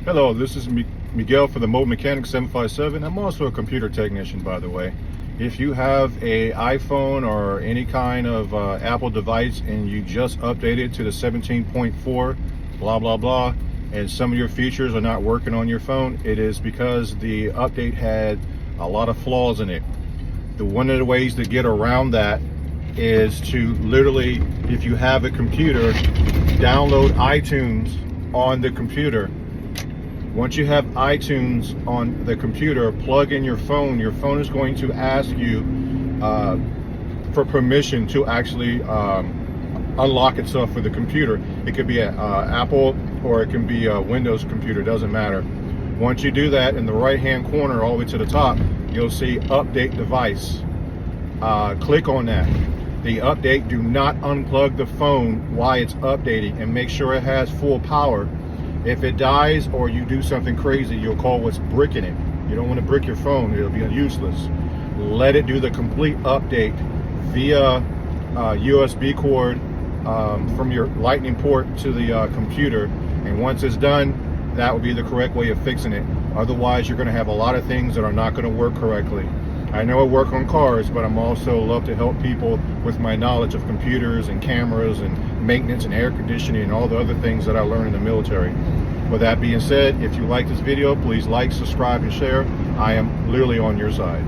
Hello, this is Miguel for the Mobile Mechanic 757. I'm also a computer technician, by the way. If you have a iPhone or any kind of Apple device and you just updated to the 17.4, blah, blah, blah, and some of your features are not working on your phone, it is because the update had a lot of flaws in it. One of the ways to get around that is to literally, if you have a computer, download iTunes on the computer. Once you have iTunes on the computer, plug in your phone. Your phone is going to ask you for permission to actually unlock itself for the computer. It could be an Apple or it can be a Windows computer, doesn't matter. Once you do that, in the right hand corner all the way to the top, you'll see update device. Click on that. The update, do not unplug the phone while it's updating, and make sure it has full power. If it dies or you do something crazy, you'll call what's bricking it. You don't want to brick your phone, it'll be useless. Let it do the complete update via USB cord from your lightning port to the computer, and once it's done, that will be the correct way of fixing it. Otherwise, you're going to have a lot of things that are not going to work correctly. I know I work on cars, but I'm also love to help people with my knowledge of computers and cameras and maintenance and air conditioning and all the other things that I learned in the military. With that being said, if you like this video, please like, subscribe, and share. I am literally on your side.